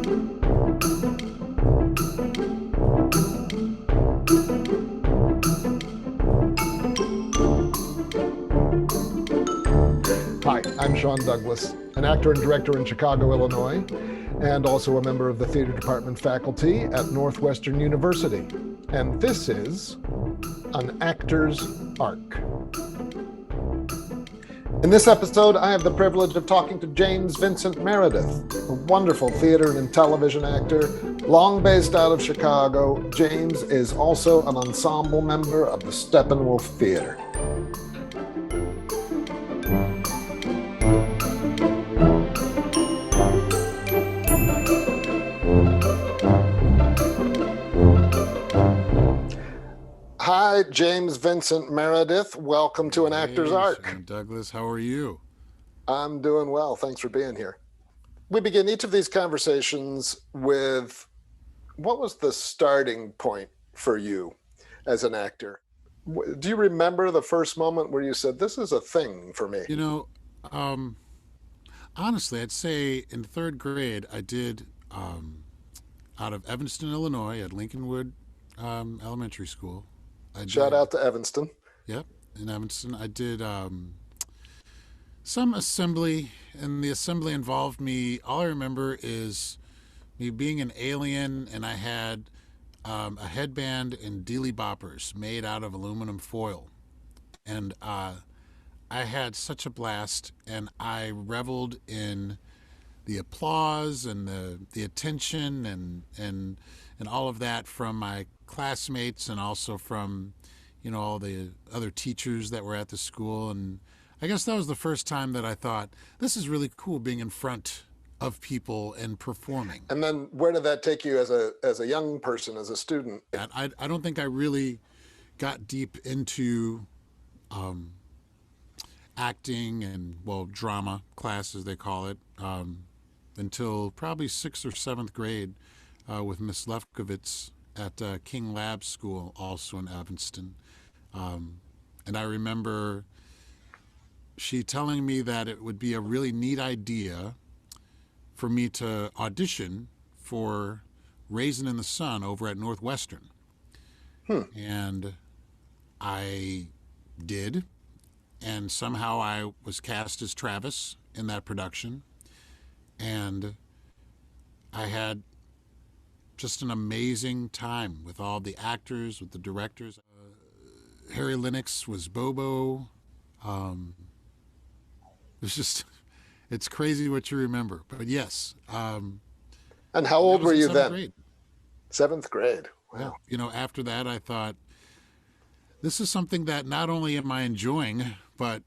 Hi, I'm Shawn Douglass, an actor and director in Chicago, Illinois, and also a member of the theater department faculty at Northwestern University. And this is An Actor's Arc. In this episode, I have the privilege of talking to James Vincent Meredith, a wonderful theater and television actor, long based out of Chicago. James is also an ensemble member of the Steppenwolf Theater. Hi, James Vincent Meredith. Welcome to An Actor's Arc. Shawn Douglass, how are you? I'm doing well. Thanks for being here. We begin each of these conversations with what was the starting point for you as an actor? Do you remember the first moment where you said, this is a thing for me? You know, honestly, I'd say in third grade, I did out of Evanston, Illinois, at Lincolnwood Elementary School. Shout out to Evanston. Yep, in Evanston. I did some assembly, and the assembly involved me. All I remember is me being an alien, and I had a headband and dealy boppers made out of aluminum foil. And I had such a blast, and I reveled in the applause and the attention and all of that from my classmates and also from, you know, all the other teachers that were at the school. And I guess that was the first time that I thought, this is really cool being in front of people and performing. And then where did that take you as a young person, as a student? I don't think I really got deep into acting and, well, drama class, as they call it, until probably 6th or 7th grade with Miss Lefkowitz at King Lab School, also in Evanston. And I remember she telling me that it would be a really neat idea for me to audition for Raisin in the Sun over at Northwestern. And I did. And somehow I was cast as Travis in that production. And I had just an amazing time with all the actors, with the directors. Harry Lennox was Bobo. It's just, it's crazy what you remember. But yes. And how old were you then? Grade. 7th grade. Wow. Well, you know, after that, I thought, this is something that not only am I enjoying, but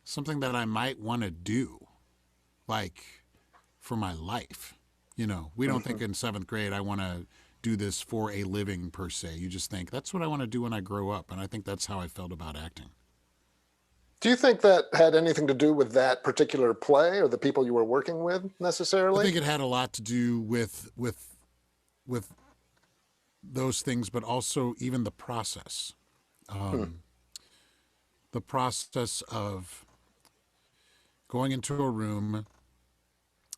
something that I might want to do, like, for my life. You know, we don't think in 7th grade, I want to do this for a living per se. You just think, that's what I want to do when I grow up. And I think that's how I felt about acting. Do you think that had anything to do with that particular play or the people you were working with necessarily? I think it had a lot to do with those things, but also even the process. The process of going into a room,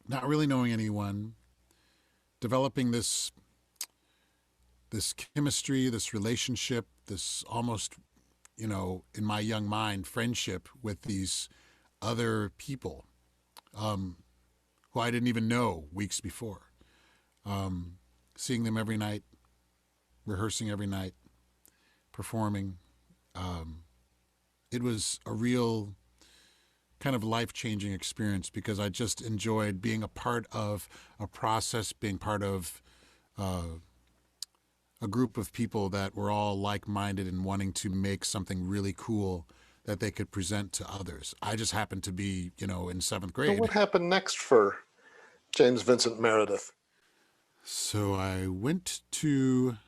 not really knowing anyone, developing this chemistry, this relationship, this almost, you know, in my young mind, friendship with these other people who I didn't even know weeks before. Seeing them every night, rehearsing every night, performing. It was a real kind of life-changing experience because I just enjoyed being a part of a process, being part of a group of people that were all like-minded and wanting to make something really cool that they could present to others. I just happened to be, you know, in 7th grade. So what happened next for James Vincent Meredith? So I went to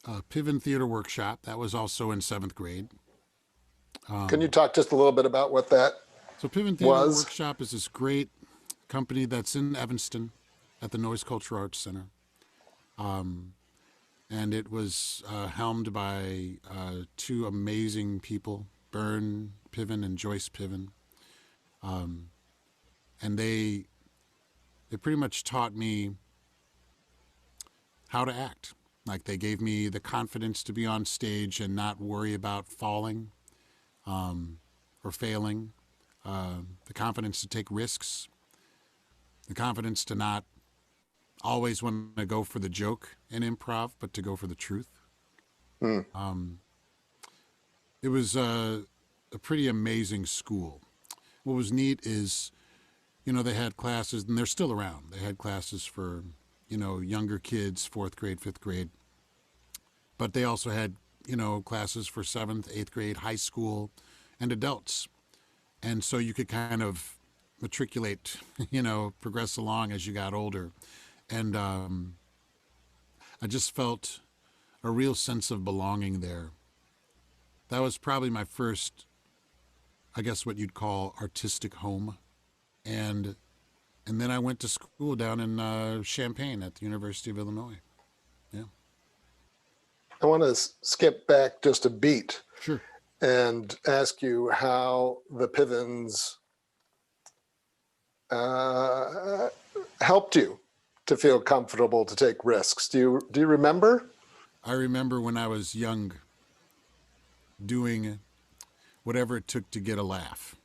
Piven Theater Workshop. That was also in 7th grade. Can you talk just a little bit about what that So Piven Theater Workshop is this great company that's in Evanston at the Noise Culture Arts Center. And it was helmed by two amazing people, Bern Piven and Joyce Piven. And they It pretty much taught me how to act. Like they gave me the confidence to be on stage and not worry about falling or failing, the confidence to take risks, the confidence to not always want to go for the joke in improv, but to go for the truth. Hmm. It was a pretty amazing school. What was neat is, they had classes, and they're still around. They had classes for, younger kids, fourth grade, fifth grade. But they also had, classes for seventh, eighth grade, high school, and adults. And so you could kind of matriculate, progress along as you got older. And I just felt a real sense of belonging there. That was probably my first, I guess, what you'd call artistic home. And then I went to school down in Champaign at the University of Illinois. Yeah. I want to skip back just a beat Sure. and ask you how the Pivens helped you to feel comfortable to take risks. Do you remember? I remember when I was young doing whatever it took to get a laugh.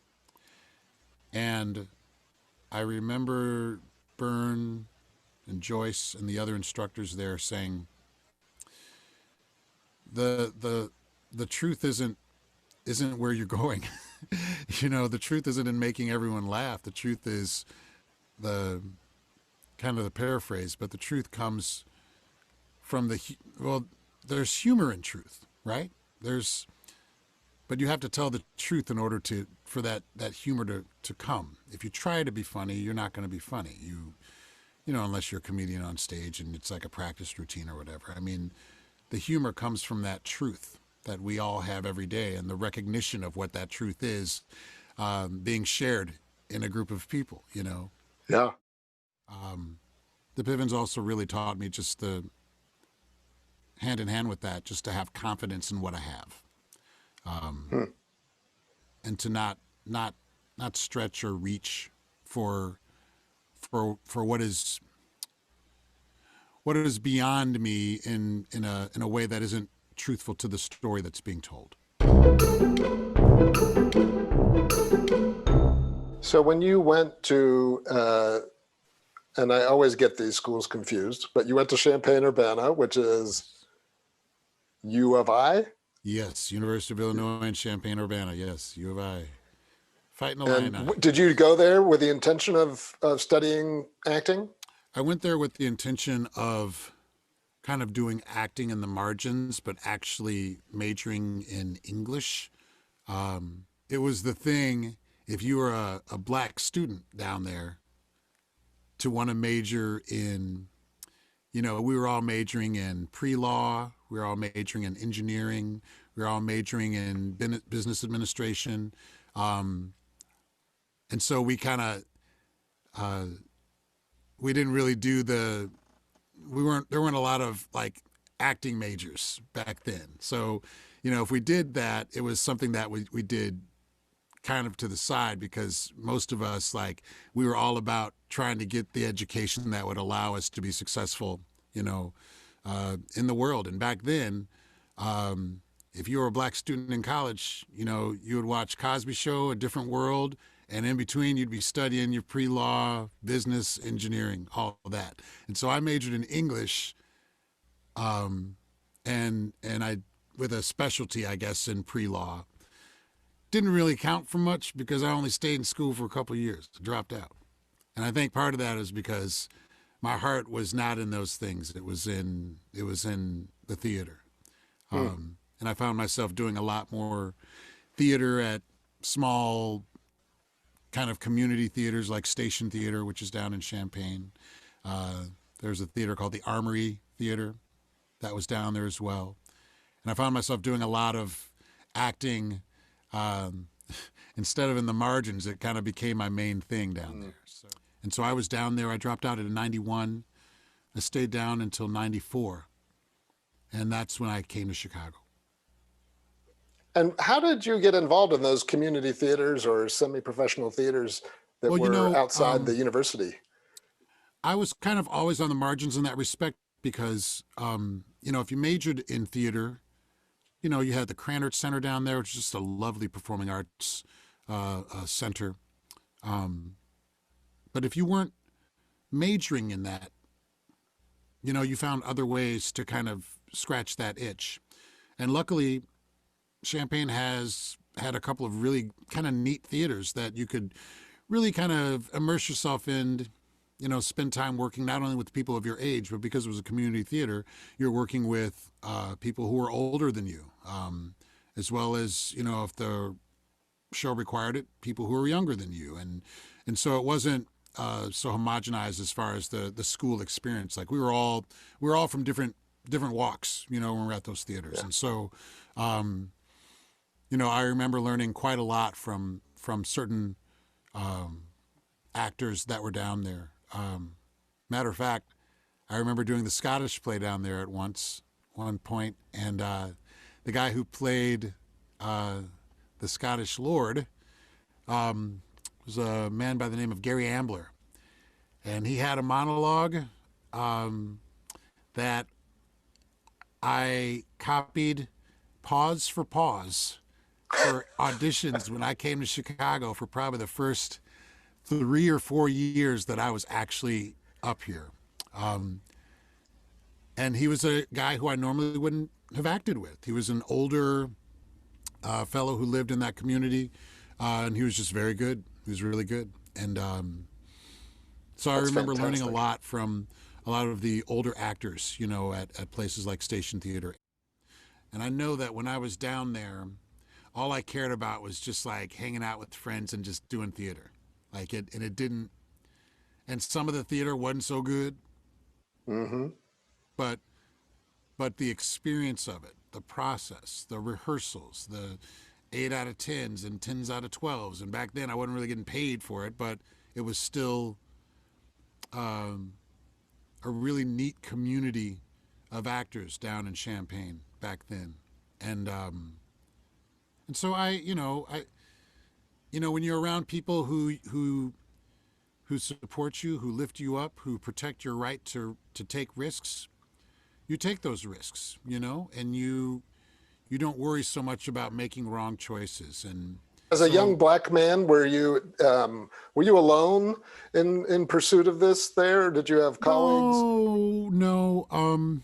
And I remember Byrne and Joyce and the other instructors there saying, the truth isn't where you're going. The truth isn't in making everyone laugh. The truth is the kind of the paraphrase, but the truth comes from there's humor in truth, right? But you have to tell the truth in order for that humor to come. If you try to be funny, you're not going to be funny. Unless you're a comedian on stage and it's like a practice routine or whatever. I mean, the humor comes from that truth that we all have every day, and the recognition of what that truth is being shared in a group of people, Yeah. The Pivens also really taught me just the hand in hand with that, just to have confidence in what I have, and to not stretch or reach for what is beyond me in a way that isn't truthful to the story that's being told. So when you went to, and I always get these schools confused, but you went to Champaign-Urbana, which is U of I? Yes, University of Illinois and Champaign-Urbana. Yes, U of I. Fighting And Illini. did you go there with the intention of studying acting? I went there with the intention of kind of doing acting in the margins, but actually majoring in English. It was the thing, if you were a black student down there, to want to major in, we were all majoring in pre-law, we were all majoring in engineering, we were all majoring in business administration. And so we kind of, we didn't really do there weren't a lot of like acting majors back then. So, if we did that, it was something that we did kind of to the side, because most of us, like, we were all about trying to get the education that would allow us to be successful, in the world. And back then, if you were a black student in college, you would watch Cosby Show, A Different World, and in between you'd be studying your pre-law, business, engineering, all of that. And so I majored in English, and I, with a specialty, I guess, in pre-law. Didn't really count for much because I only stayed in school for a couple of years. I dropped out. And I think part of that is because my heart was not in those things. It was in the theater. And I found myself doing a lot more theater at small kind of community theaters like Station Theater, which is down in Champaign. There's a theater called the Armory Theater that was down there as well. And I found myself doing a lot of acting. Instead of in the margins, it kind of became my main thing down there. And so I was down there. I dropped out in 91. I stayed down until 94. And that's when I came to Chicago. And how did you get involved in those community theaters or semi-professional theaters that were outside the university? I was kind of always on the margins in that respect because, if you majored in theater, you had the Cranert Center down there, which is just a lovely performing arts center. Um, but if you weren't majoring in that, you found other ways to kind of scratch that itch. And luckily, Champaign has had a couple of really kind of neat theaters that you could really kind of immerse yourself in, spend time working not only with people of your age, but because it was a community theater, you're working with people who are older than you, as well as, if the show required it, people who are younger than you. And so it wasn't so homogenized as far as the school experience. Like we were all from different walks, when we were at those theaters. Yeah. And so, I remember learning quite a lot from certain um, actors that were down there. Matter of fact, I remember doing the Scottish play down there at one point, and the guy who played the Scottish Lord was a man by the name of Gary Ambler, and he had a monologue that I copied pause for pause for auditions when I came to Chicago for probably the first 3 or 4 years that I was actually up here. Um, and he was a guy who I normally wouldn't have acted with. He was an older fellow who lived in that community, and he was just very good. He was really good. And so I That's remember learning a fantastic. lot from a lot of the older actors, at places like Station Theater. And I know that when I was down there, all I cared about was just like hanging out with friends and just doing theater. And it didn't, and some of the theater wasn't so good, Hmm. but the experience of it, the process, the rehearsals, the 8 out of 10s and 10s out of 12s. And back then I wasn't really getting paid for it, but it was still um, a really neat community of actors down in Champaign back then. And and so when you're around people who support you, who lift you up, who protect your right to take risks, you take those risks, and you don't worry so much about making wrong choices. And As a young so, black man, were you alone in pursuit of this there? Or did you have colleagues? no, no,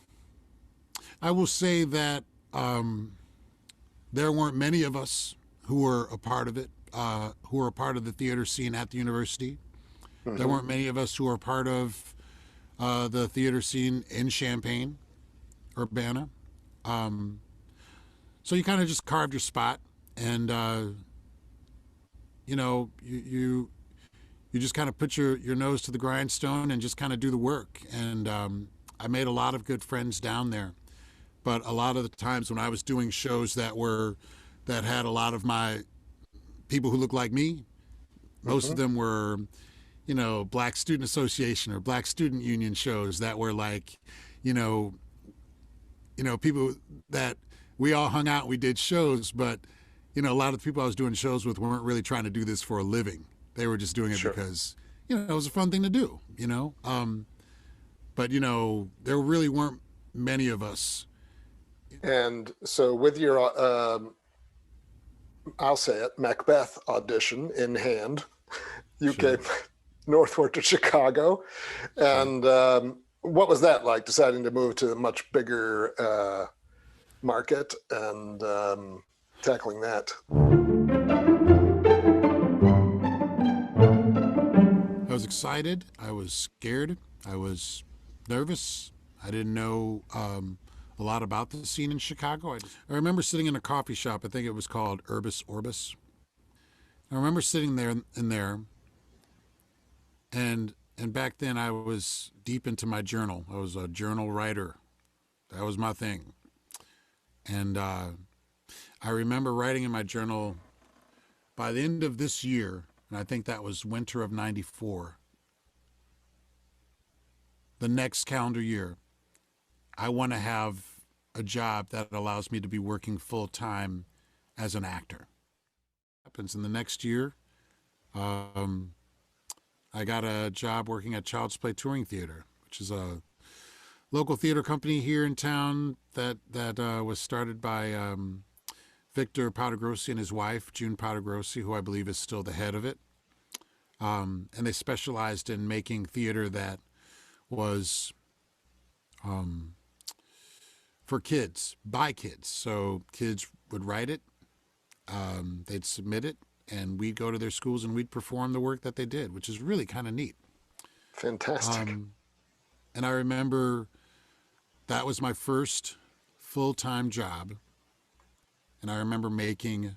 I will say that there weren't many of us who were a part of it, who were a part of the theater scene at the university. There Hmm. weren't many of us who were part of the theater scene in Champaign, Urbana. Um, so you kind of just carved your spot, and you just kind of put your nose to the grindstone and just kind of do the work. And I made a lot of good friends down there. But a lot of the times when I was doing shows that had a lot of my people who looked like me, most Hmm. of them were, Black Student Association or Black Student Union shows that were like, you know, people that we all hung out, we did shows, but a lot of the people I was doing shows with weren't really trying to do this for a living. They were just doing it Sure. because, it was a fun thing to do, but there really weren't many of us. And so, with your, I'll say it, Macbeth audition in hand, you came Sure. northward to Chicago. Sure. And what was that like, deciding to move to a much bigger market and tackling that? I was excited. I was scared. I was nervous. I didn't know a lot about the scene in Chicago. I remember sitting in a coffee shop. I think it was called Urbis Orbis. I remember sitting there in there, and back then I was deep into my journal. I was a journal writer. That was my thing. And I remember writing in my journal by the end of this year, and I think that was winter of '94. The next calendar year, I want to have a job that allows me to be working full time as an actor. Happens in the next year. Um, I got a job working at Child's Play Touring Theater, which is a local theater company here in town that was started by Victor Patagrossi and his wife, June Patagrossi, who I believe is still the head of it. And they specialized in making theater that was for kids, by kids. So kids would write it, they'd submit it, and we'd go to their schools and we'd perform the work that they did, which is really kind of neat. Fantastic. And I remember that was my first full-time job. And I remember making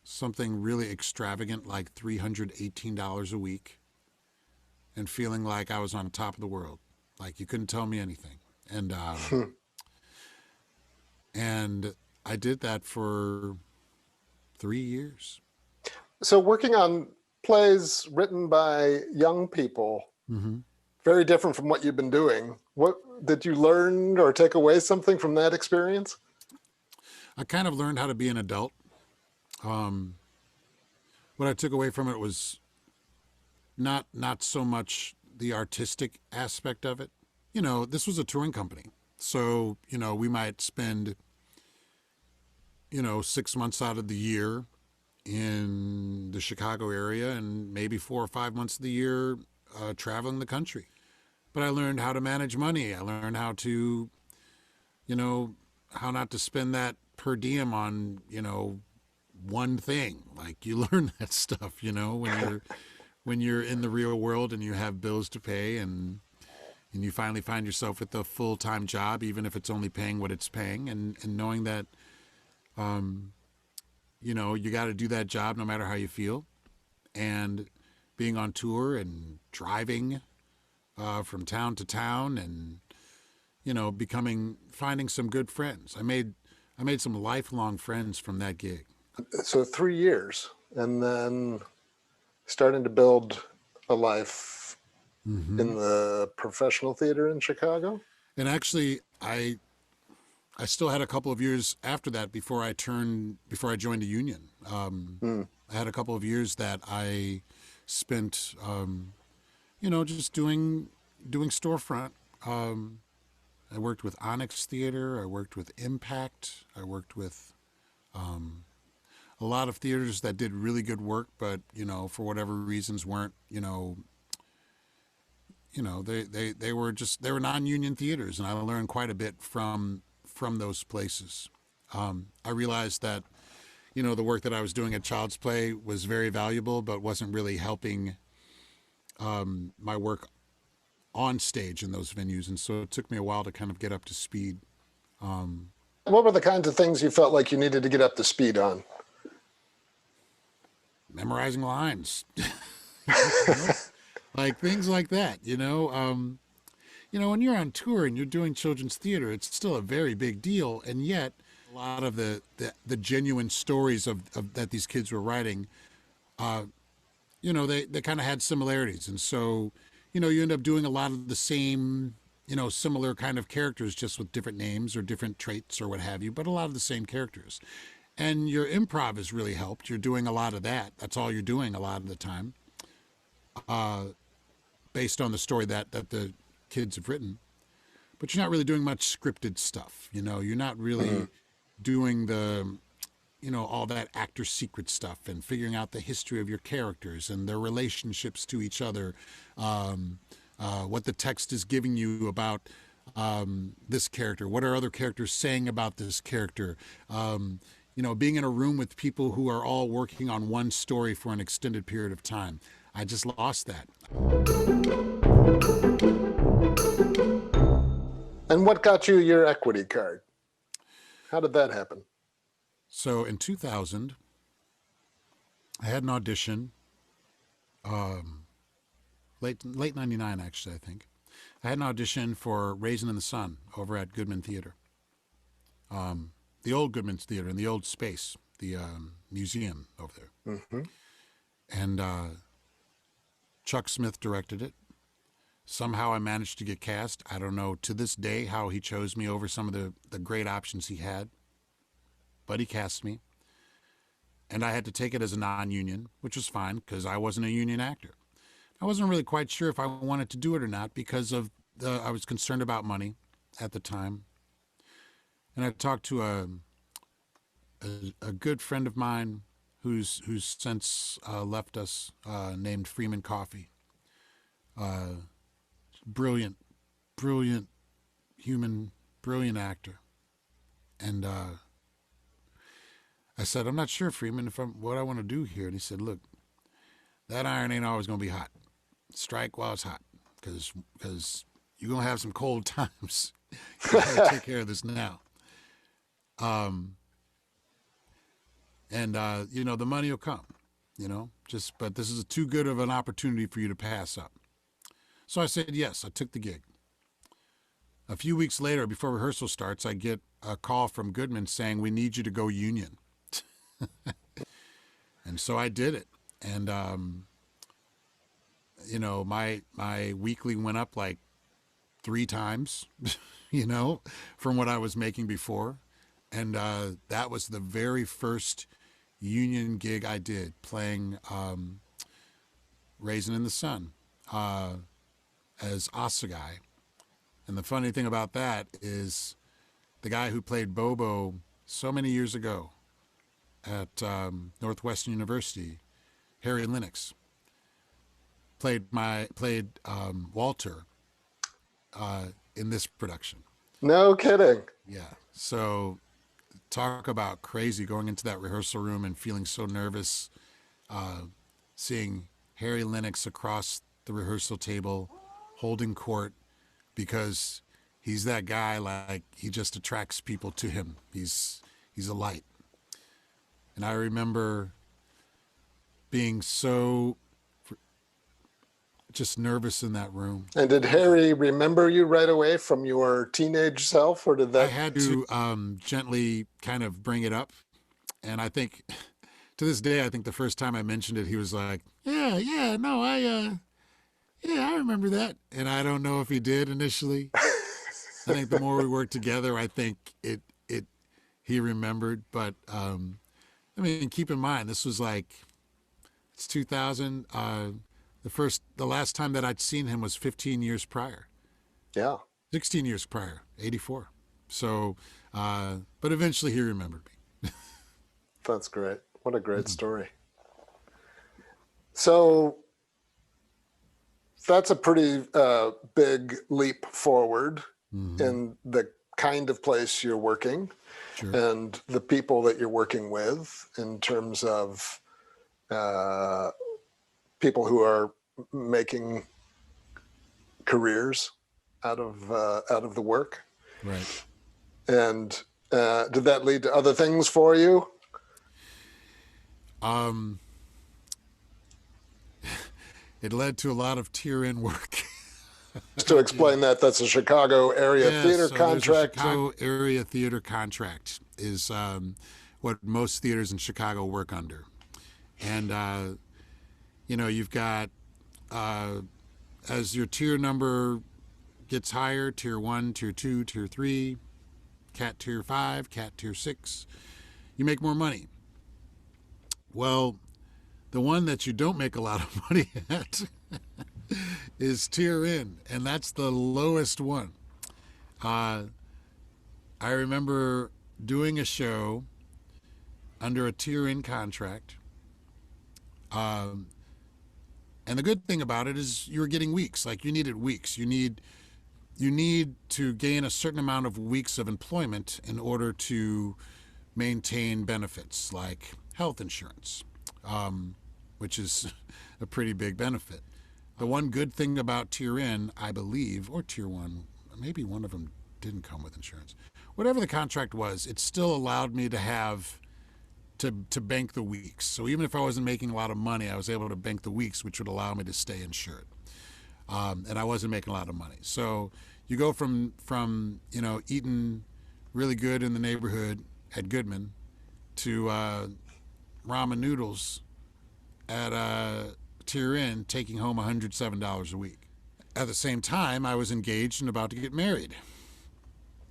something really extravagant like $318 a week and feeling like I was on top of the world. Like you couldn't tell me anything. And I did that for 3 years. So working on plays written by young people, Mm-hmm. very different from what you've been doing. What did you learn or take away something from that experience? I kind of learned how to be an adult. What I took away from it was not so much the artistic aspect of it. You know, this was a touring company. So, you know, we might spend, 6 months out of the year in the Chicago area and maybe 4 or 5 months of the year traveling the country. But I learned how to manage money. I learned how to, how not to spend that per diem on, one thing. Like you learn that stuff, when you're in the real world and you have bills to pay and you finally find yourself with a full-time job, even if it's only paying what it's paying, and knowing that, you got to do that job no matter how you feel, and being on tour and driving from town to town and, finding some good friends. I made some lifelong friends from that gig. So 3 years, and then starting to build a life in the professional theater in Chicago. And actually, I still had a couple of years after that before I joined a union. I had a couple of years that I spent, just doing storefront. I worked with Onyx Theater. I worked with Impact. I worked with a lot of theaters that did really good work, but for whatever reasons weren't they were non-union theaters, and I learned quite a bit from those places. I realized that the work that I was doing at Child's Play was very valuable, but wasn't really helping my work on stage in those venues, and so it took me a while to kind of get up to speed. What were the kinds of things you felt like you needed to get up to speed on? Memorizing lines. Like things like that, when you're on tour and you're doing children's theater, it's still a very big deal. And yet a lot of the genuine stories of that these kids were writing, they kind of had similarities. And so, you end up doing a lot of the same, similar kind of characters, just with different names or different traits or what have you, but a lot of the same characters. And your improv has really helped. You're doing a lot of that. That's all you're doing a lot of the time. Based on the story that the kids have written, but you're not really doing much scripted stuff. You're not really doing the, all that actor secret stuff and figuring out the history of your characters and their relationships to each other, what the text is giving you about this character, what are other characters saying about this character, being in a room with people who are all working on one story for an extended period of time. I just lost that. And what got you your equity card? How did that happen? So in 2000, I had an audition, late 99 actually, I think. I had an audition for Raisin in the Sun over at Goodman Theater. The old Goodman's Theater in the old space, the museum over there. Mm-hmm. And Chuck Smith directed it. Somehow I managed to get cast. I don't know to this day how he chose me over some of the great options he had, but he cast me. And I had to take it as a non-union, which was fine because I wasn't a union actor. I wasn't really quite sure if I wanted to do it or not because I was concerned about money at the time. And I talked to a good friend of mine who's since left us, named Freeman Coffey. Brilliant, brilliant human, brilliant actor. And I said, I'm not sure, Freeman, if I'm what I want to do here. And he said, look, that iron ain't always going to be hot. Strike while it's hot, because you're going to have some cold times. You got to take care of this now. And the money will come, but this is too good of an opportunity for you to pass up. So I said yes. I took the gig. A few weeks later, before rehearsal starts, I get a call from Goodman saying, we need you to go union. And so I did it. And, my weekly went up like 3 times, from what I was making before. And that was the very first union gig I did, playing Raisin in the Sun as Asagai. And the funny thing about that is the guy who played Bobo so many years ago at Northwestern University, Harry Lennox, played Walter in this production. No kidding. Yeah. So talk about crazy, going into that rehearsal room and feeling so nervous, seeing Harry Lennox across the rehearsal table holding court, because he's that guy, like, he just attracts people to him. He's a light. And I remember being so just nervous in that room. And did Harry remember you right away from your teenage self, or did that? I had to gently kind of bring it up. And I think to this day, I think the first time I mentioned it, he was like, yeah, no, I remember that. And I don't know if he did initially. I think the more we worked together, I think he remembered. But keep in mind, this was it's 2000. The last time that I'd seen him was 15 years prior. Yeah. 16 years prior, 84. So, but eventually he remembered me. That's great. What a great story. So that's a pretty big leap forward in the kind of place you're working. Sure. And the people that you're working with, in terms of people who are making careers out of the work. Right. And did that lead to other things for you? It led to a lot of tier-in work. Just to explain that's a Chicago area theater contract. Chicago area theater contract is what most theaters in Chicago work under. And, you've got, as your tier number gets higher, tier 1, tier 2, tier 3, cat tier 5, cat tier 6, you make more money. Well, the one that you don't make a lot of money at is tier in, and that's the lowest one. I remember doing a show under a tier in contract. And the good thing about it is you were getting weeks. Like, you needed weeks. You need to gain a certain amount of weeks of employment in order to maintain benefits like health insurance, which is a pretty big benefit. The one good thing about tier in, I believe, or tier 1, maybe one of them didn't come with insurance. Whatever the contract was, it still allowed me to have to bank the weeks. So even if I wasn't making a lot of money, I was able to bank the weeks, which would allow me to stay insured. And I wasn't making a lot of money. So you go from eating really good in the neighborhood at Goodman to ramen noodles at tier in, taking home $107 a week. At the same time, I was engaged and about to get married.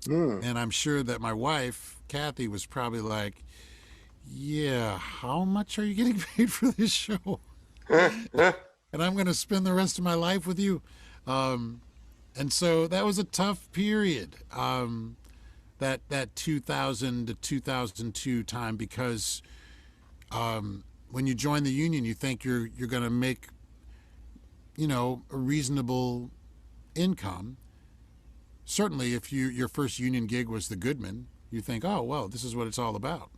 And I'm sure that my wife, Kathy, was probably like, yeah, how much are you getting paid for this show? and I'm going to spend the rest of my life with you. Um, and so that was a tough period. That 2000 to 2002 time, because when you join the union, you think you're going to make, a reasonable income. Certainly, if your first union gig was the Goodman, you think, oh well, this is what it's all about,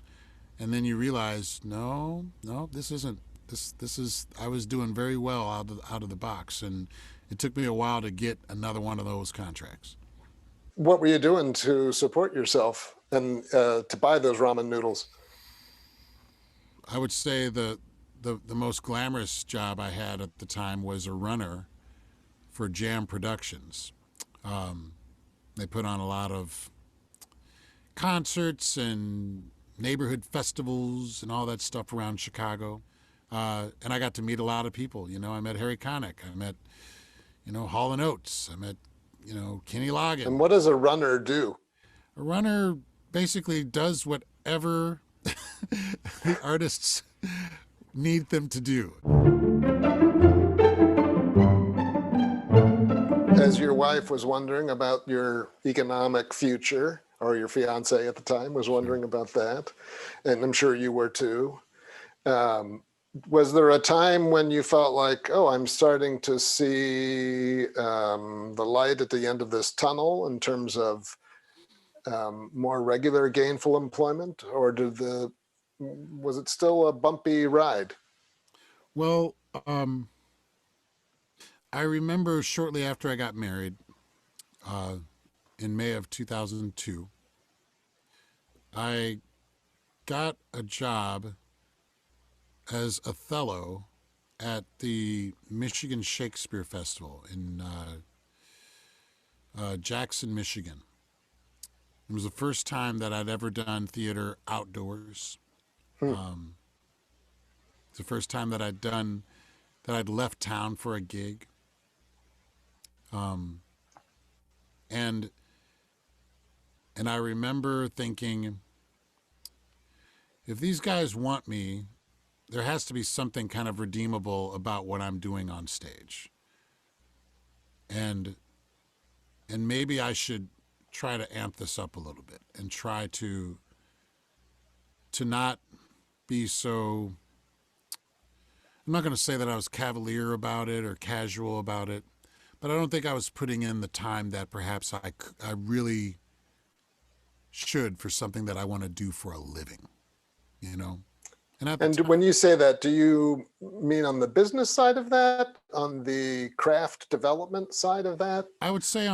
and then you realize, no, this isn't. This is. I was doing very well out of the box, and it took me a while to get another one of those contracts. What were you doing to support yourself and to buy those ramen noodles? I would say the most glamorous job I had at the time was a runner for Jam Productions. Um, they put on a lot of concerts and neighborhood festivals and all that stuff around Chicago. And I got to meet a lot of people. I met Harry Connick. I met, Hall and Oates. I met, Kenny And Loggins. what does a runner do? A runner basically does whatever the artists need them to do. As your wife was wondering about your economic future, or your fiance at the time was wondering about that, and I'm sure you were too. Um, was there a time when you felt like, oh, I'm starting to see the light at the end of this tunnel in terms of more regular gainful employment, or was it still a bumpy ride? Well, I remember shortly after I got married, uh, in May of 2002, I got a job as Othello at the Michigan Shakespeare Festival in Jackson, Michigan. It was the first time that I'd ever done theater outdoors. Hmm. It's the first time that I'd left town for a gig. Um, and and I remember thinking, if these guys want me, there has to be something kind of redeemable about what I'm doing on stage. And maybe I should try to amp this up a little bit and try to not be so, I'm not going to say that I was cavalier about it or casual about it, but I don't think I was putting in the time that perhaps I really should for something that I want to do for a living, you know? And at the And time, when you say that, do you mean on the business side of that, on the craft development side of that? I would say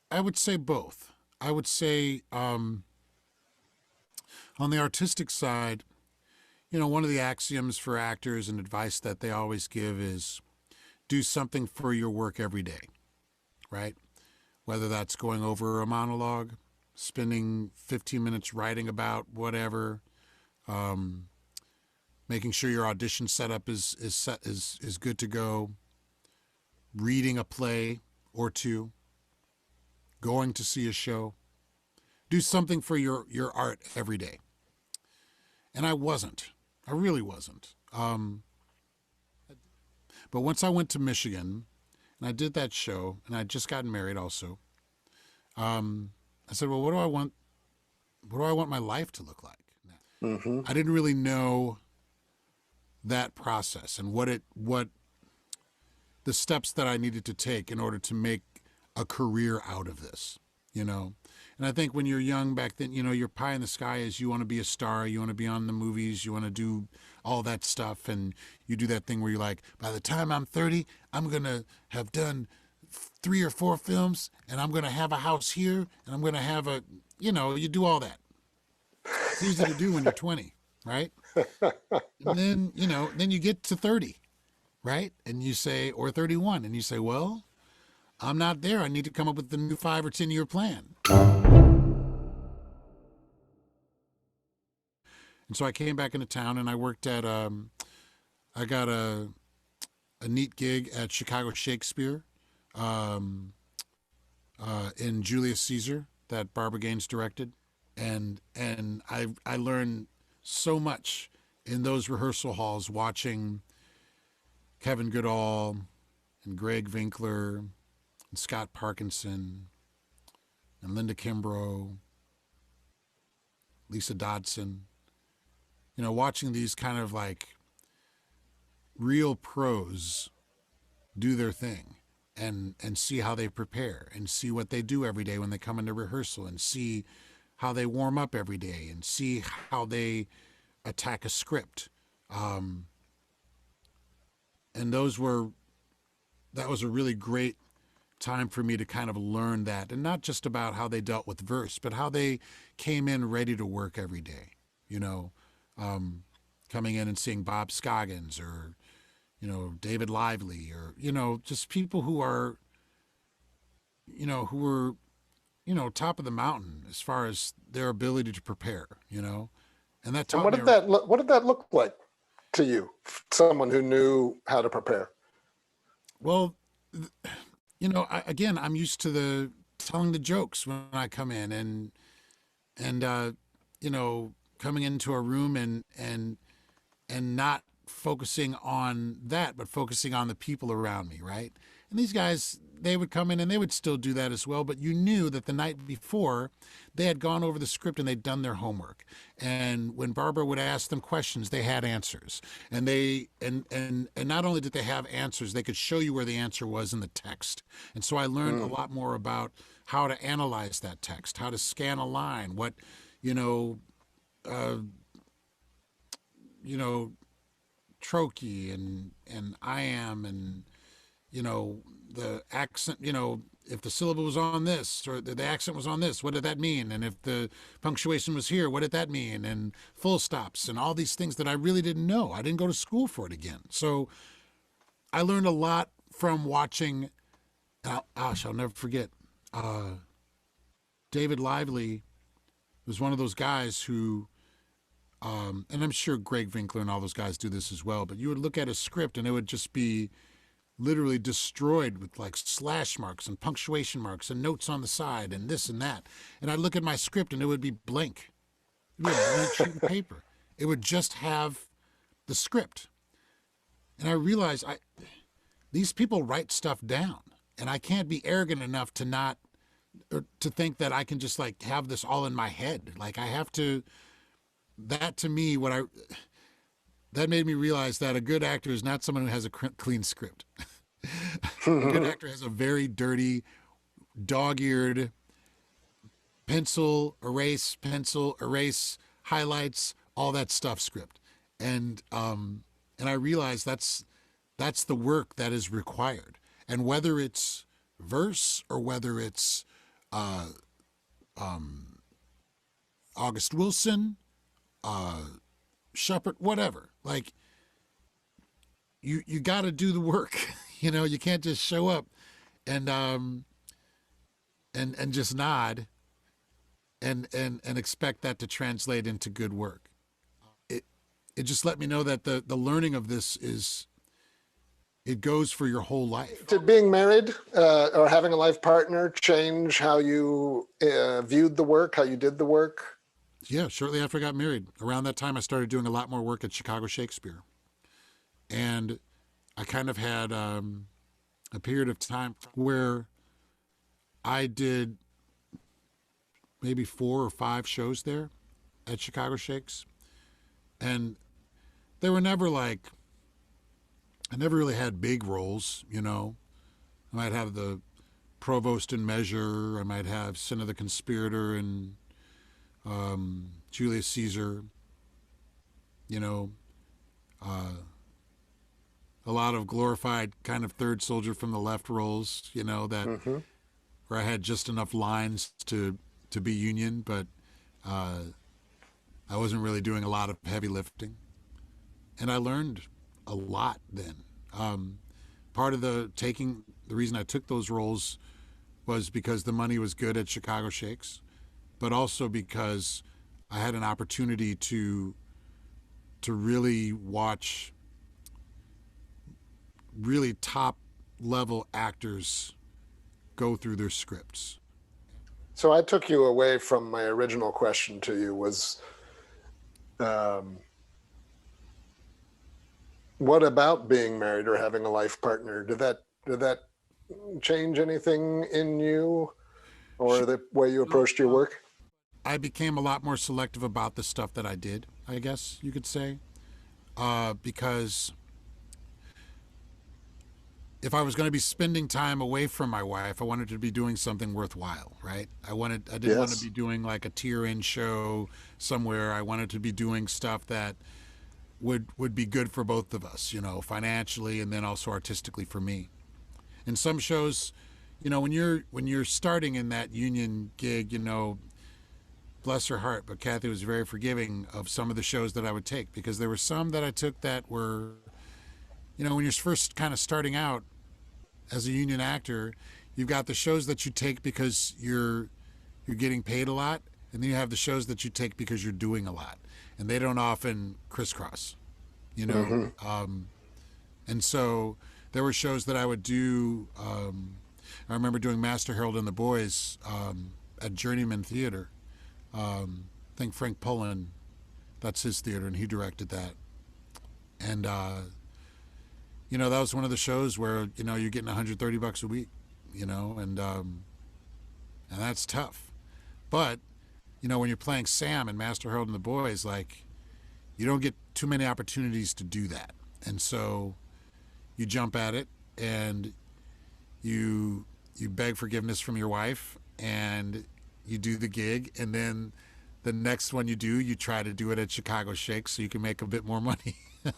I would say both. I would say on the artistic side, one of the axioms for actors and advice that they always give is do something for your work every day, right? Whether that's going over a monologue, spending 15 minutes writing about whatever, um, making sure your audition setup is good to go, reading a play or two, going to see a show. Do something for your art every day. And I wasn't. I really wasn't. But once I went to Michigan and I did that show, and I'd just gotten married also, I said, well, what do I want? What do I want my life to look like? Mm-hmm. I didn't really know that process and what the steps that I needed to take in order to make a career out of this, you know. And I think when you're young back then, your pie in the sky is you want to be a star, you want to be on the movies, you want to do all that stuff, and you do that thing where you're like, by the time I'm 30, I'm going to have done 3 or 4 films, and I'm going to have a house here, and I'm going to have you do all that. It's easy to do when you're 20, right? And then you get to 30, right? And you say, or 31, and you say, well, I'm not there. I need to come up with the new 5 or 10 year plan. And so I came back into town and I worked at, I got a neat gig at Chicago Shakespeare um, in Julius Caesar that Barbara Gaines directed. And I learned so much in those rehearsal halls watching Kevin Goodall and Greg Winkler and Scott Parkinson and Linda Kimbrough, Lisa Dodson. Watching these kind of like real pros do their thing and see how they prepare and see what they do every day when they come into rehearsal and see how they warm up every day and see how they attack a script. Um, and that was a really great time for me to kind of learn that, and not just about how they dealt with verse, but how they came in ready to work every day. You know, um, Coming in and seeing Bob Scoggins or David Lively or just people who are who were top of the mountain as far as their ability to prepare. And that And taught me. A, what did that look like to you, someone who knew how to prepare? well, again, I'm used to the telling the jokes when I come in and coming into a room and not focusing on that, but focusing on the people around me, right? And these guys, they would come in and they would still do that as well, but you knew that the night before they had gone over the script and they'd done their homework. And when Barbara would ask them questions, they had answers. And and not only did they have answers, they could show you where the answer was in the text. And so I learned a Mm. lot more about how to analyze that text, how to scan a line, what, you know, uh, you know, trochee and I am and the accent, if the syllable was on this or the accent was on this, what did that mean? And if the punctuation was here, what did that mean? And full stops and all these things that I really didn't know. I didn't go to school for it again. So I learned a lot from watching. I'll never forget. David Lively was one of those guys who, and I'm sure Greg Winkler and all those guys do this as well, but you would look at a script and it would just be literally destroyed with like slash marks and punctuation marks and notes on the side and this and that. And I'd look at my script and it would be blank. It would be a blank sheet of paper. It would just have the script. And I realized these people write stuff down, and I can't be arrogant enough to not or to think that I can just like have this all in my head. Like I have to. That to me, that made me realize that a good actor is not someone who has a clean script. A good actor has a very dirty, dog-eared pencil erase, highlights, all that stuff script. And I realized that's the work that is required. And whether it's verse or whether it's uh, um, August Wilson, Shepard, whatever, like you got to do the work. You can't just show up and and just nod and expect that to translate into good work. It it just let me know that the learning of this it goes for your whole life. Did being married or having a life partner change how you viewed the work, how you did the work? Yeah, shortly after I got married, around that time I started doing a lot more work at Chicago Shakespeare, and I kind of had a period of time where I did maybe 4 or 5 shows there at Chicago Shakes, and they were never like I never really had big roles. I might have the Provost and Measure. I might have Sin of the Conspirator and Julius Caesar. You know, uh, a lot of glorified kind of third soldier from the left roles. That Hmm. where I had just enough lines to be Union, but uh, I wasn't really doing a lot of heavy lifting, and I learned a lot then. Um, Part of the reason I took those roles was because the money was good at Chicago Shakes, but also because I had an opportunity to really watch really top level actors go through their scripts. So I took you away from my original question to you was, um, What about being married or having a life partner? Did that change anything in you or the way you No, approached your work? I became a lot more selective about the stuff that I did, I guess you could say, because if I was going to be spending time away from my wife, I wanted to be doing something worthwhile, right? I didn't want to Yes. be doing like a tier-in show somewhere. I wanted to be doing stuff that would be good for both of us, financially and then also artistically for me. And some shows, when you're starting in that union gig, bless her heart, but Kathy was very forgiving of some of the shows that I would take, because there were some that I took that were, when you're first kind of starting out as a union actor, you've got the shows that you take because you're getting paid a lot, and then you have the shows that you take because you're doing a lot, and they don't often crisscross, you know. Hmm. And so there were shows that I would do. I remember doing Master Harold and the Boys at Journeyman Theater. I think Frank Pullen, that's his theater, and he directed that. And that was one of the shows where you're getting $130 a week, and that's tough. But when you're playing Sam in Master Harold and the Boys, like, you don't get too many opportunities to do that, and so you jump at it, and you beg forgiveness from your wife, and you do the gig, and then the next one you do, you try to do it at Chicago Shake so you can make a bit more money.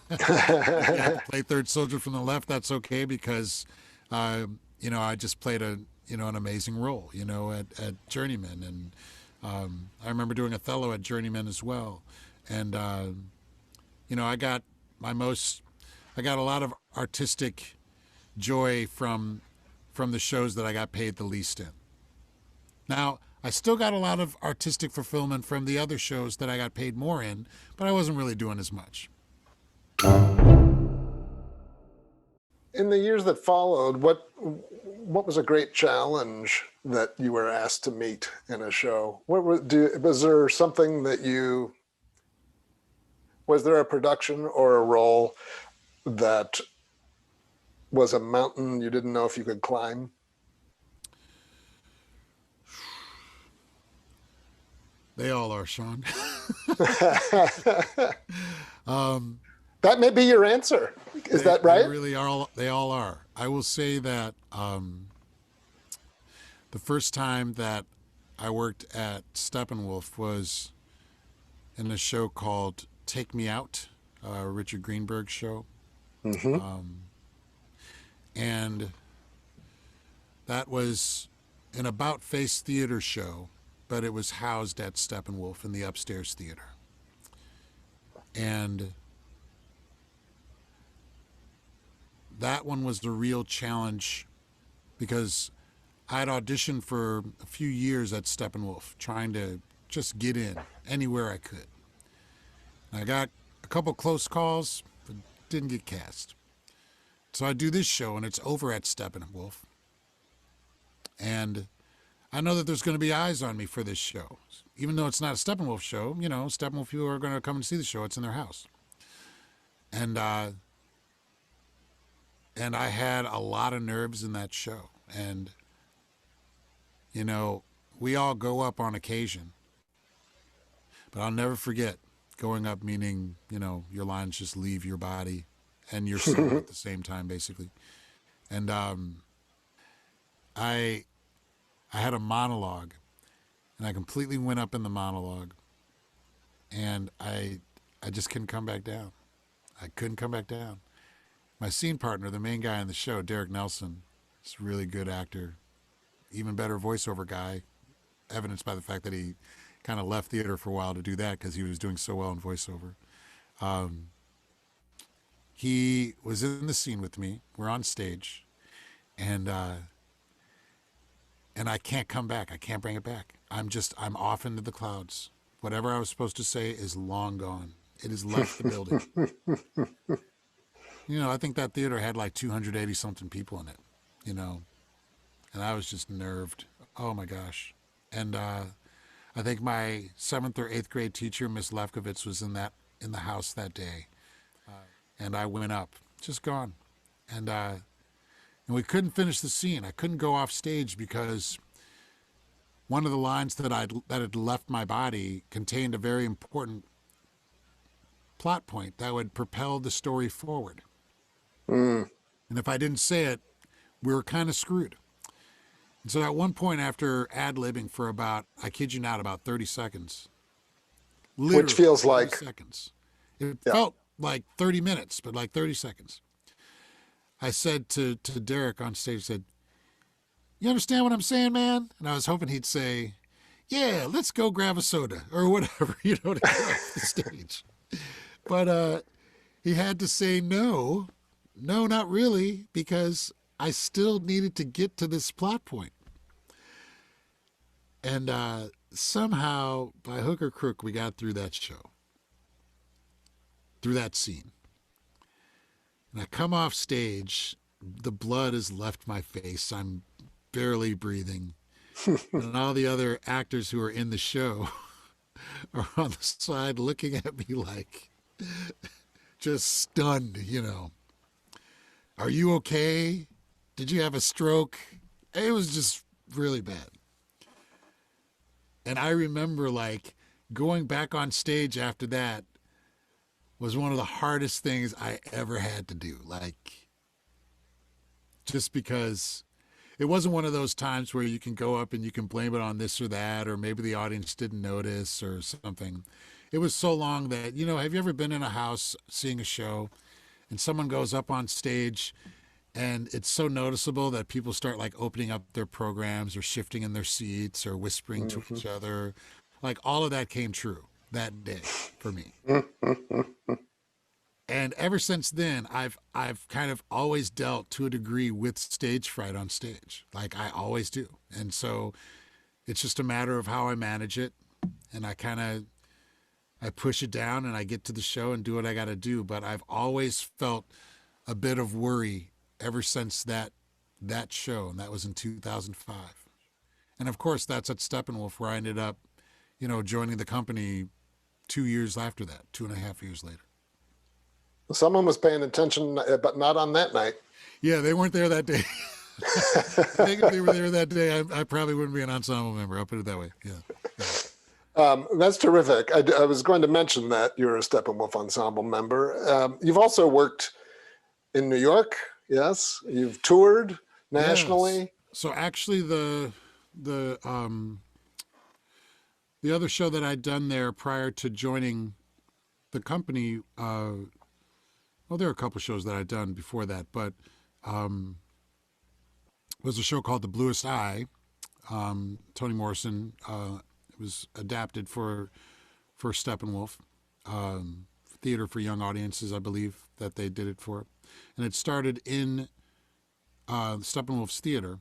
If you have to play third soldier from the left, that's okay, because I just played an amazing role, at Journeyman, and I remember doing Othello at Journeyman as well, and I got my most, I got a lot of artistic joy from the shows that I got paid the least in. Now, I still got a lot of artistic fulfillment from the other shows that I got paid more in, but I wasn't really doing as much. In the years that followed, what was a great challenge that you were asked to meet in a show? Was there something that you was there a production or a role that was a mountain you didn't know if you could climb? They all are, Shawn. That um, may be your answer. Is they that they right? really are. They all are. I will say that the first time that I worked at Steppenwolf was in a show called Take Me Out, Richard Greenberg's show, Hmm. um, and that was an about face theater show, but it was housed at Steppenwolf in the upstairs theater. And that one was the real challenge, because I'd auditioned for a few years at Steppenwolf, trying to just get in anywhere I could. And I got a couple close calls, but didn't get cast. So I do this show, and it's over at Steppenwolf. And I know that there's going to be eyes on me for this show. Even though it's not a Steppenwolf show, Steppenwolf people are going to come and see the show. It's in their house. And I had a lot of nerves in that show. And, we all go up on occasion. But I'll never forget going up, meaning, your lines just leave your body and your soul at the same time, basically. And I I had a monologue, and I completely went up in the monologue, and I just couldn't come back down. I couldn't come back down. My scene partner, the main guy on the show, Derek Nelson, is a really good actor, even better voiceover guy, evidenced by the fact that he kind of left theater for a while to do that because he was doing so well in voiceover. Um, he was in the scene with me. We're on stage, and and I can't come back. I can't bring it back. I'm off into the clouds. Whatever I was supposed to say is long gone. It has left the building. I think that theater had like 280 something people in it, you know, and I was just nerved. Oh my gosh. And I think my seventh or eighth grade teacher, Miss Lefkowitz, was in the house that day. and I went up, just gone. And we couldn't finish the scene. I couldn't go off stage because one of the lines that had left my body contained a very important plot point that would propel the story forward. Mm. And if I didn't say it, we were kind of screwed. And so at one point, after ad-libbing for about, I kid you not, about 30 seconds, Which literally feels 30 like, seconds. It yeah. felt like 30 minutes, but like 30 seconds. I said to Derek on stage, said, "You understand what I'm saying, man?" And I was hoping he'd say, "Yeah, let's go grab a soda," or whatever, to get off the stage. But he had to say no, not really, because I still needed to get to this plot point. And somehow, by hook or crook, we got through that show, through that scene. And I come off stage, the blood has left my face. I'm barely breathing. And all the other actors who are in the show are on the side looking at me like just stunned. Are you okay? Did you have a stroke? It was just really bad. And I remember like going back on stage after that was one of the hardest things I ever had to do. Like, just because it wasn't one of those times where you can go up and you can blame it on this or that, or maybe the audience didn't notice or something. It was so long that, have you ever been in a house seeing a show and someone goes up on stage and it's so noticeable that people start like opening up their programs or shifting in their seats or whispering to Mm-hmm. each other? Like, all of that came true that day for me. And ever since then, I've kind of always dealt to a degree with stage fright on stage. Like, I always do. And so it's just a matter of how I manage it. And I push it down and I get to the show and do what I got to do. But I've always felt a bit of worry ever since that show, and that was in 2005. And of course, that's at Steppenwolf, where I ended up, joining the company 2 years after that, 2.5 years later. Someone was paying attention, but not on that night. Yeah, they weren't there that day. I think if they were there that day, I probably wouldn't be an ensemble member. I'll put it that way. Yeah. That's terrific. I was going to mention that you're a Steppenwolf ensemble member. You've also worked in New York. Yes, you've toured nationally. Yes. So actually, the other show that I'd done there prior to joining the company, well, there are a couple shows that I'd done before that, but was a show called The Bluest Eye. Toni Morrison. It was adapted for Steppenwolf, theater for young audiences, I believe that they did it for, and it started in Steppenwolf's theater,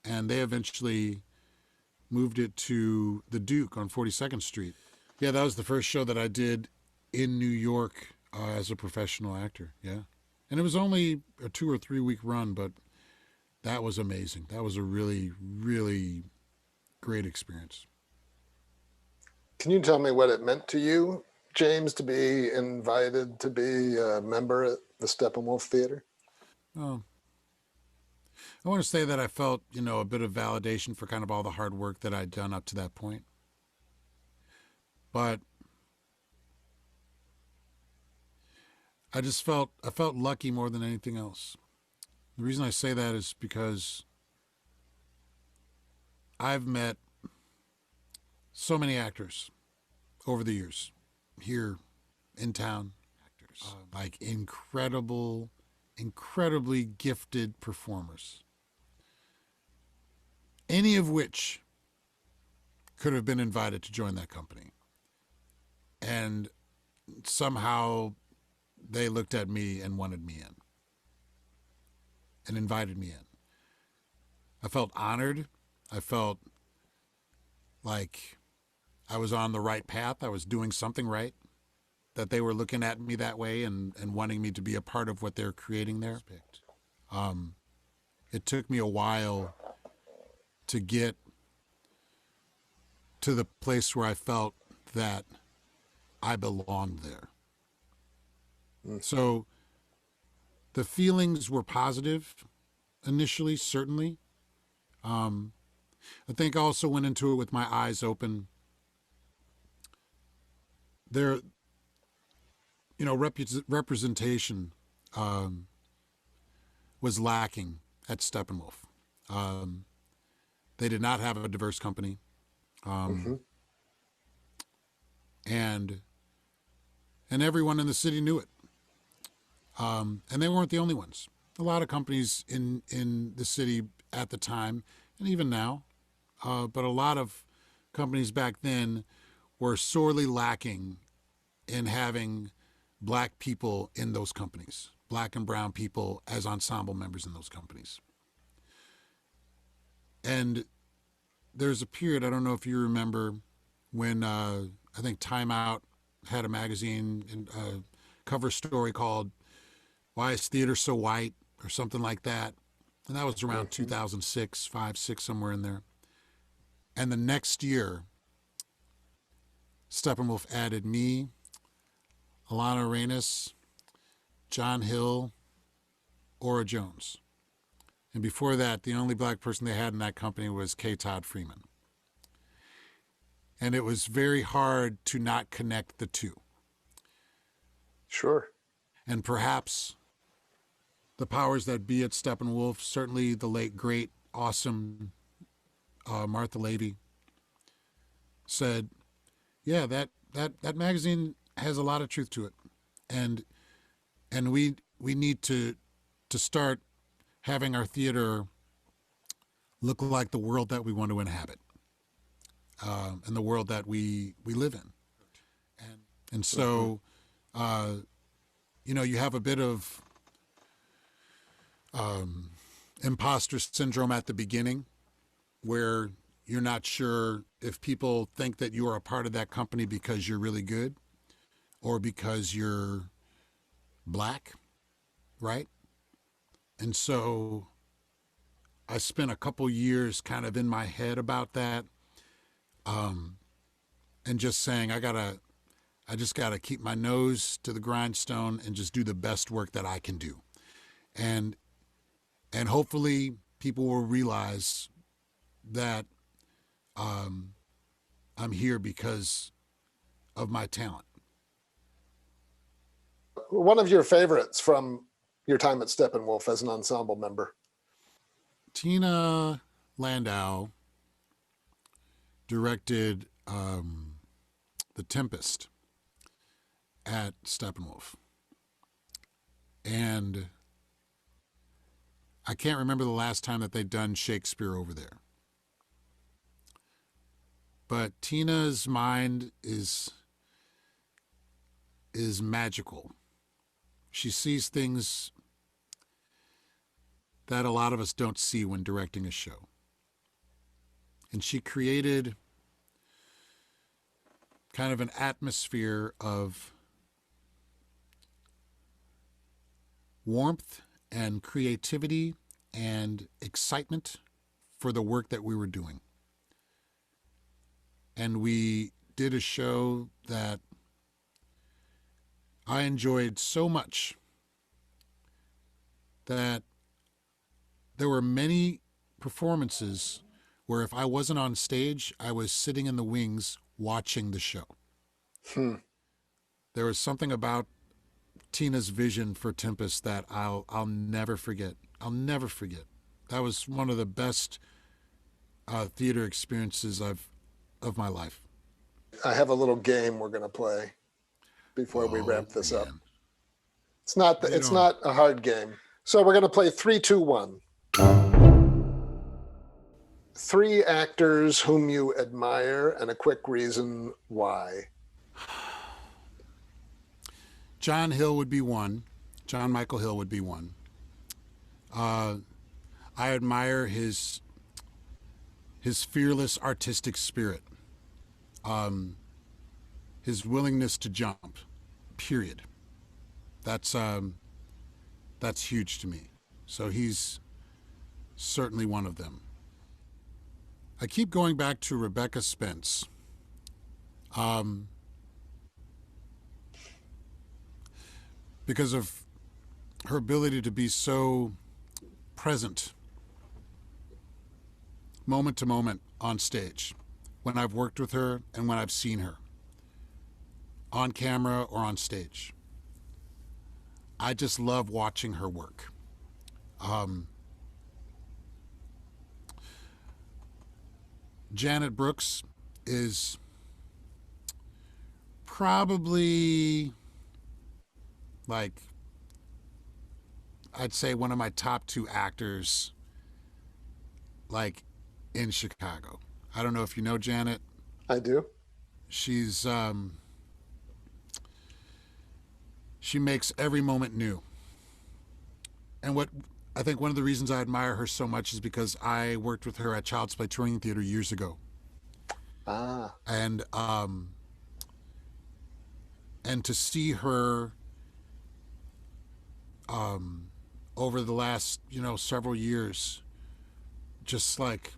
and they eventually moved it to the Duke on 42nd Street. Yeah, that was the first show that I did in New York as a professional actor. Yeah, and it was only a 2 or 3 week run, but that was amazing. That was a really, really great experience. Can you tell me what it meant to you, James, to be invited to be a member at the Steppenwolf Theater? Oh, I want to say that I felt, a bit of validation for kind of all the hard work that I'd done up to that point. But I felt lucky more than anything else. The reason I say that is because I've met so many actors over the years here in town, like incredibly gifted performers, any of which could have been invited to join that company. And somehow they looked at me and wanted me in and invited me in. I felt honored. I felt like I was on the right path. I was doing something right, that they were looking at me that way and wanting me to be a part of what they're creating there. It took me a while to get to the place where I felt that I belonged there. Mm. So The feelings were positive initially, certainly. I think I also went into it with my eyes open. There, representation was lacking at Steppenwolf. Um, they did not have a diverse company, Mm-hmm. and everyone in the city knew it. And they weren't the only ones. A lot of companies in the city at the time, and even now, but a lot of companies back then were sorely lacking in having black people in those companies, black and brown people as ensemble members in those companies. And there's a period, I don't know if you remember, when I think Time Out had a magazine and a cover story called "Why Is Theater So White?" or something like that. And that was around Mm-hmm. 2006, 5, 6, somewhere in there. And the next year, Steppenwolf added me, Alana Reynes, John Hill, Ora Jones. And before that, the only black person they had in that company was K. Todd Freeman. And it was very hard to not connect the two. Sure. And perhaps the powers that be at Steppenwolf, certainly the late, great, awesome Martha Lavey, said, yeah, that magazine has a lot of truth to it. And we need to start having our theater look like the world that we want to inhabit, and the world that we live in. And so, you have a bit of imposter syndrome at the beginning, where you're not sure if people think that you are a part of that company because you're really good or because you're black, right? And so I spent a couple years kind of in my head about that, and just saying I just gotta keep my nose to the grindstone and just do the best work that I can do, and hopefully people will realize that I'm here because of my talent. One of your favorites from your time at Steppenwolf as an ensemble member? Tina Landau directed The Tempest at Steppenwolf. And I can't remember the last time that they'd done Shakespeare over there. But Tina's mind is magical. She sees things that a lot of us don't see when directing a show. And she created kind of an atmosphere of warmth and creativity and excitement for the work that we were doing. And we did a show that I enjoyed so much that there were many performances where if I wasn't on stage, I was sitting in the wings watching the show. There was something about Tina's vision for Tempest that I'll never forget. I'll never forget. That was one of the best theater experiences of my life. I have a little game we're going to play before we wrap this up. It's not a hard game. So we're going to play 3, 2, 1. 3 actors whom you admire and a quick reason why. John Hill would be one. John Michael Hill would be one. I admire his fearless artistic spirit, his willingness to jump. Period. That's huge to me. So he's certainly one of them. I keep going back to Rebecca Spence. Because of her ability to be so present, moment to moment on stage, when I've worked with her and when I've seen her, on camera or on stage. I just love watching her work. Um, Janet Brooks is probably, like, I'd say one of my top two actors, like, in Chicago. I don't know if you know Janet. I do. She's she makes every moment new. And what I think one of the reasons I admire her so much is because I worked with her at Child's Play Touring Theater years ago, Ah, and to see her over the last several years, just like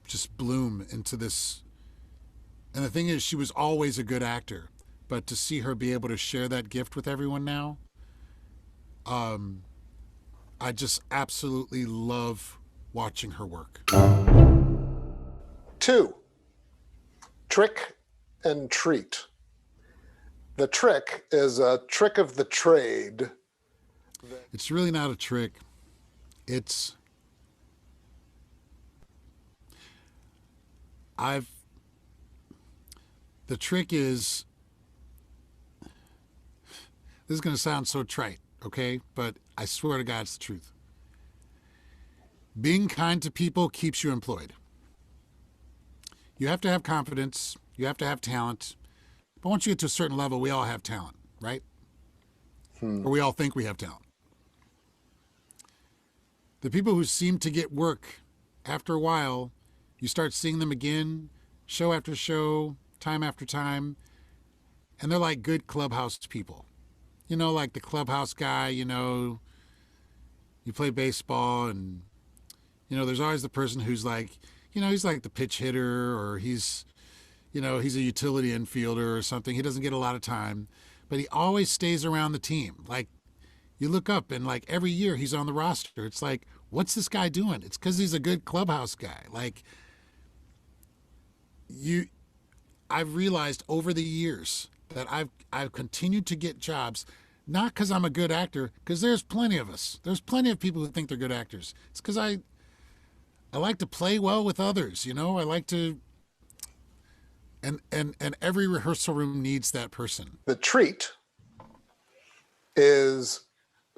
just bloom into this. And the thing is, she was always a good actor, but to see her be able to share that gift with everyone now, um, I just absolutely love watching her work. two, trick and treat. The trick is a trick of the trade. It's really not a trick. It's I've the trick is, this is going to sound so trite, okay? But I swear to God, it's the truth. Being kind to people keeps you employed. You have to have confidence. You have to have talent. But once you get to a certain level, we all have talent, right? Hmm. Or we all think we have talent. The people who seem to get work, after a while, you start seeing them again, show after show, time after time, and they're like good clubhouse people. Like the clubhouse guy, you play baseball, and, there's always the person who's like, he's like the pitch hitter, or he's a utility infielder or something. He doesn't get a lot of time, but he always stays around the team. Like, you look up and, like, every year he's on the roster. It's like, what's this guy doing? It's because he's a good clubhouse guy. Like, I've realized over the years that I've continued to get jobs, not because I'm a good actor, because there's plenty of us. There's plenty of people who think they're good actors. It's because I like to play well with others. I like to, and every rehearsal room needs that person. The treat is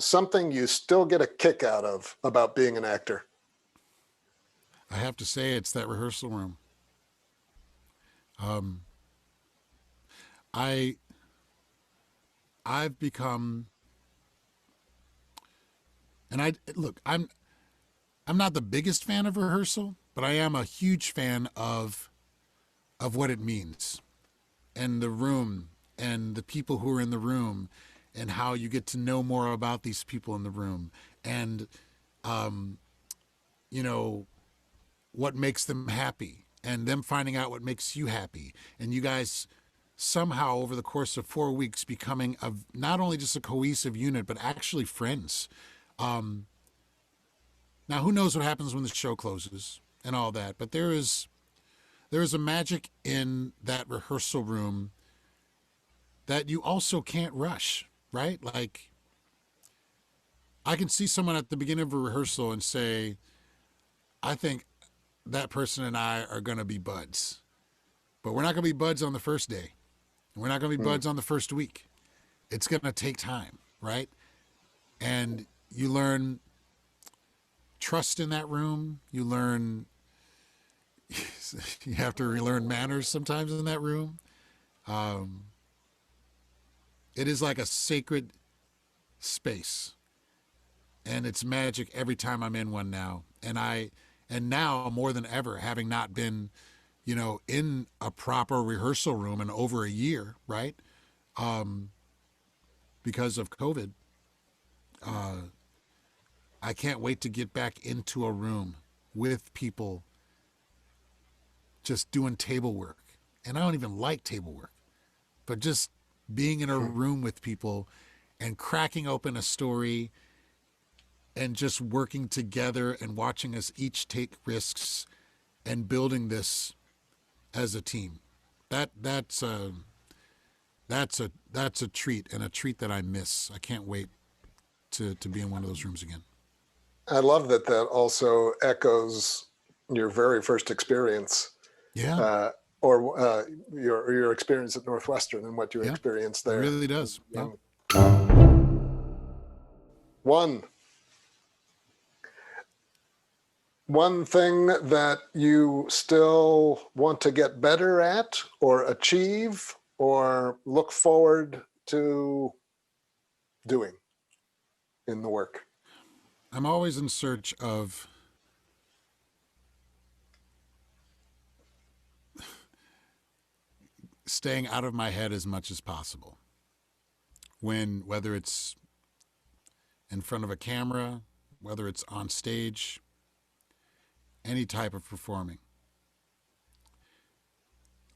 something you still get a kick out of about being an actor. I have to say, it's that rehearsal room. Um, I I've become, and I look, I'm not the biggest fan of rehearsal, but I am a huge fan of what it means, and the room, and the people who are in the room, and how you get to know more about these people in the room, and um, you know what makes them happy, and them finding out what makes you happy, and you guys somehow over the course of 4 weeks becoming not only just a cohesive unit but actually friends. Um, Now, who knows what happens when the show closes and all that, but there is a magic in that rehearsal room that you also can't rush, right? Like, I can see someone at the beginning of a rehearsal and say, I think that person and I are going to be buds. But we're not going to be buds on the first day. We're not going to be Hmm. buds on the first week. It's going to take time, right? And you learn trust in that room. You learn, you have to relearn manners sometimes in that room. Um, it is like a sacred space, and it's magic every time I'm in one now. And now more than ever, having not been, in a proper rehearsal room in over a year, right? Um, because of COVID, uh, I can't wait to get back into a room with people just doing table work. And I don't even like table work, but just being in a Hmm. room with people and cracking open a story and just working together and watching us each take risks and building this as a team. That's a treat, and a treat that I miss. I can't wait to be in one of those rooms again. I love that that also echoes your very first experience, Yeah, uh, or your experience at Northwestern and what you yeah, experienced it there. really does. Yeah. Um, one one thing that you still want to get better at, or achieve, or look forward to doing in the work. I'm always in search of staying out of my head as much as possible. Whether it's in front of a camera, whether it's on stage, any type of performing.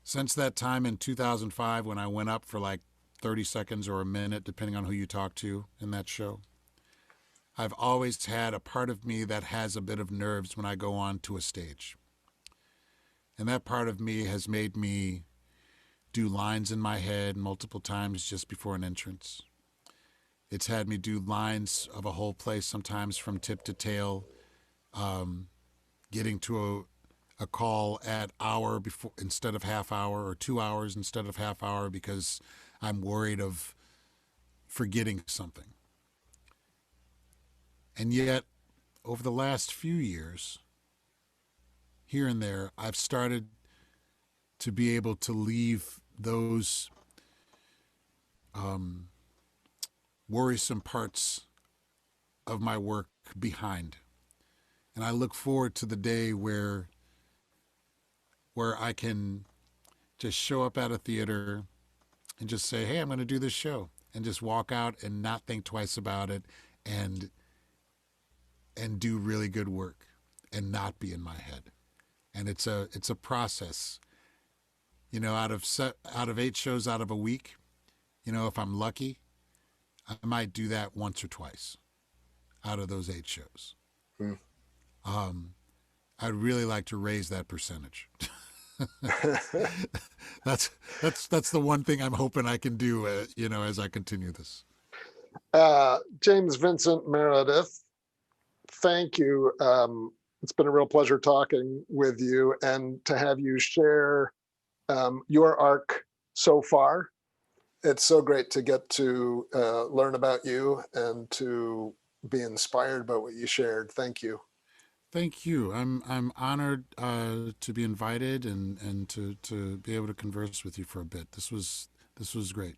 Since that time in 2005 when I went up for like 30 seconds or a minute, depending on who you talk to in that show, I've always had a part of me that has a bit of nerves when I go on to a stage. And that part of me has made me do lines in my head multiple times just before an entrance. It's had me do lines of a whole play, sometimes from tip to tail, getting to a call at hour before instead of half hour, or 2 hours instead of half hour, because I'm worried of forgetting something. And yet, over the last few years, here and there, I've started to be able to leave those um, worrisome parts of my work behind. And I look forward to the day where I can just show up at a theater and just say, "Hey, I'm going to do this show," and just walk out and not think twice about it, and do really good work and not be in my head. And it's a process. Out of 8 shows out of a week, if I'm lucky, I might do that once or twice out of those 8 shows. Hmm. Um, I'd really like to raise that percentage. that's the one thing I'm hoping I can do. As I continue this. James Vincent Meredith, thank you. It's been a real pleasure talking with you and to have you share your arc so far. It's so great to get to learn about you and to be inspired by what you shared. Thank you. Thank you. I'm honored to be invited and to be able to converse with you for a bit. This was great.